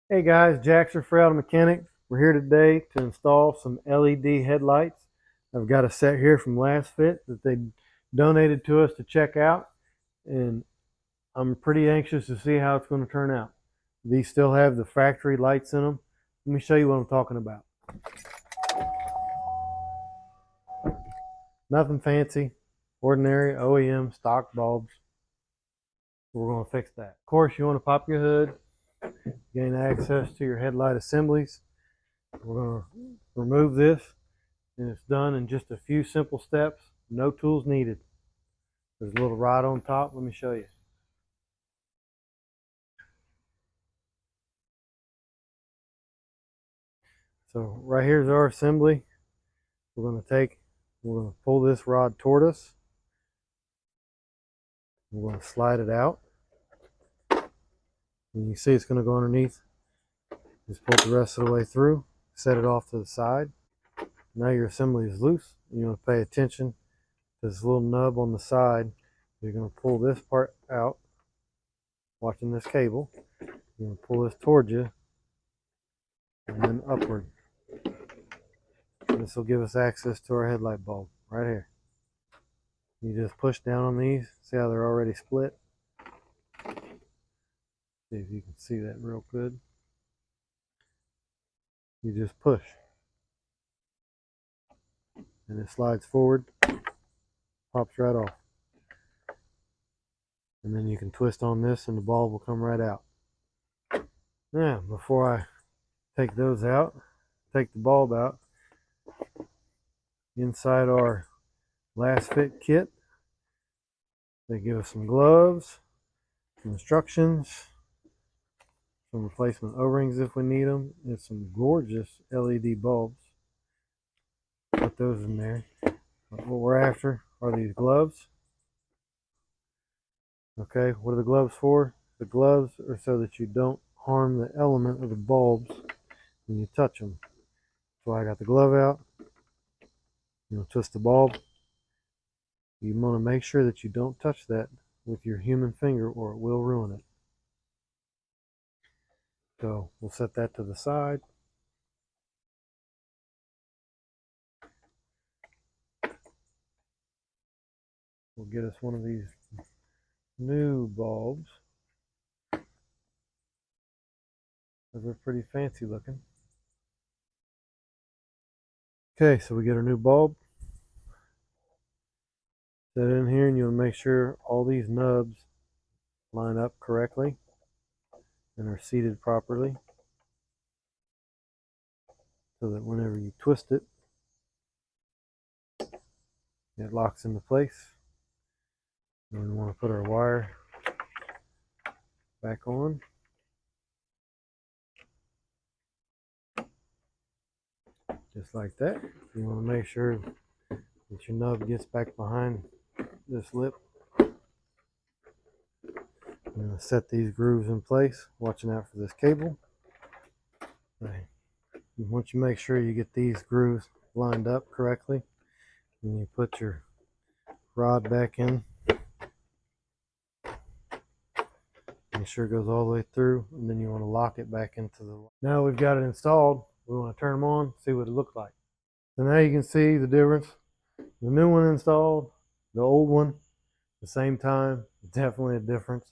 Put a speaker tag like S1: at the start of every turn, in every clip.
S1: Hey guys, Jack's Silverado Mechanic. We're here today to install some LED headlights. I've got a set here from LASFIT that they donated to us to check out, and I'm pretty anxious to see how it's going to turn out. These still have the factory lights in them. Let me show you what I'm talking about. Nothing fancy, ordinary OEM stock bulbs. We're going to fix that. Of course, you want to pop your hood, gain access to your headlight assemblies. We're going to remove this, and it's done in just a few simple steps. No tools needed. There's a little rod on top. Let me show you. So right here's our assembly. We're going to pull this rod toward us. We're going to slide it out. And you see it's going to go underneath. Just pull it the rest of the way through. Set it off to the side. Now your assembly is loose. You want to pay attention to this little nub on the side. You're going to pull this part out, watching this cable. You're going to pull this towards you and then upward. This will give us access to our headlight bulb right here. You just push down on these. See how they're already split? See if you can see that real good. You just push. And it slides forward, pops right off. And then you can twist on this and the bulb will come right out. Now, before I take those out, take the bulb out, inside our LASFIT kit, they give us some gloves, some instructions, some replacement O-rings if we need them, and some gorgeous LED bulbs. Put those in there. What we're after are these gloves. Okay, what are the gloves for? The gloves are so that you don't harm the element of the bulbs when you touch them. So I got the glove out. Twist the bulb. You want to make sure that you don't touch that with your human finger or it will ruin it. So we'll set that to the side. We'll get us one of these new bulbs. They're pretty fancy looking. Okay, so we get our new bulb. Set it in here and you'll make sure all these nubs line up correctly and are seated properly so that whenever you twist it, it locks into place. And we want to put our wire back on. Just like that. You want to make sure that your nub gets back behind this lip. I'm going to set these grooves in place, watching out for this cable. Once you make sure you get these grooves lined up correctly, then you put your rod back in. Make sure it goes all the way through, and then you want to lock it back into the... Now we've got it installed, we want to turn them on, see what it looks like. So now you can see the difference. The new one installed, the old one, the same time, definitely a difference.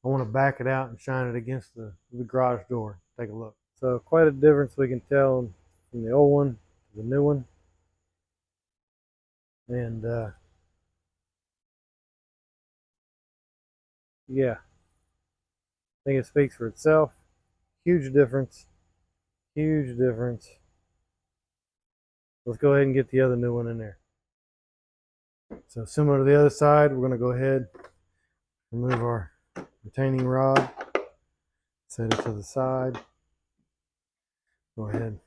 S1: I want to back it out and shine it against the garage door. Take a look. So quite a difference we can tell from the old one to the new one. And yeah, I think it speaks for itself. Huge difference. Huge difference. Let's go ahead and get the other new one in there. So similar to the other side, we're going to go ahead and remove our retaining rod. Set it to the side. Go ahead,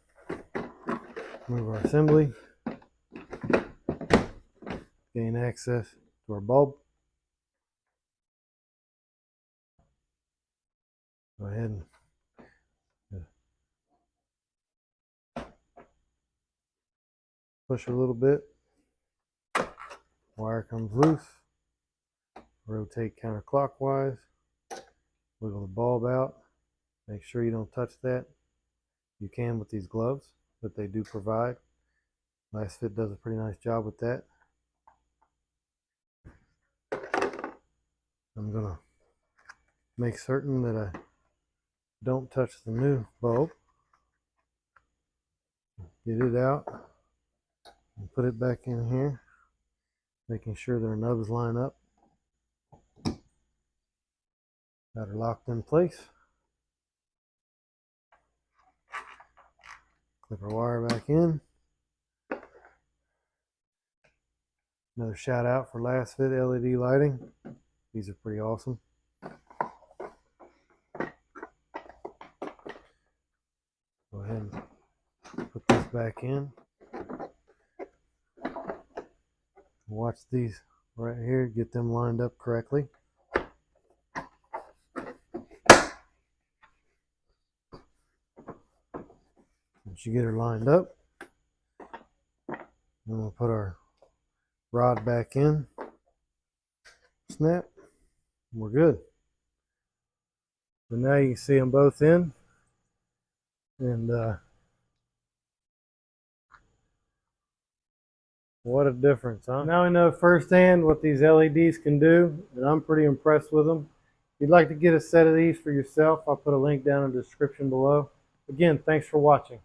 S1: move our assembly. Gain access to our bulb. Go ahead and push a little bit. Wire comes loose. Rotate counterclockwise. Wiggle the bulb out. Make sure you don't touch that. You can with these gloves that they do provide. LASFIT does a pretty nice job with that. I'm gonna make certain that I don't touch the new bulb. Get it out and put it back in here, making sure their nubs line up. Got her locked in place. Clip our wire back in. Another shout out for LASFIT LED lighting. These are pretty awesome. Go ahead and put this back in. Watch these right here, get them lined up correctly. Once you get her lined up, then we'll put our rod back in. Snap. We're good. So now you can see them both in. And what a difference, huh? Now we know firsthand what these LEDs can do, and I'm pretty impressed with them. If you'd like to get a set of these for yourself, I'll put a link down in the description below. Again, thanks for watching.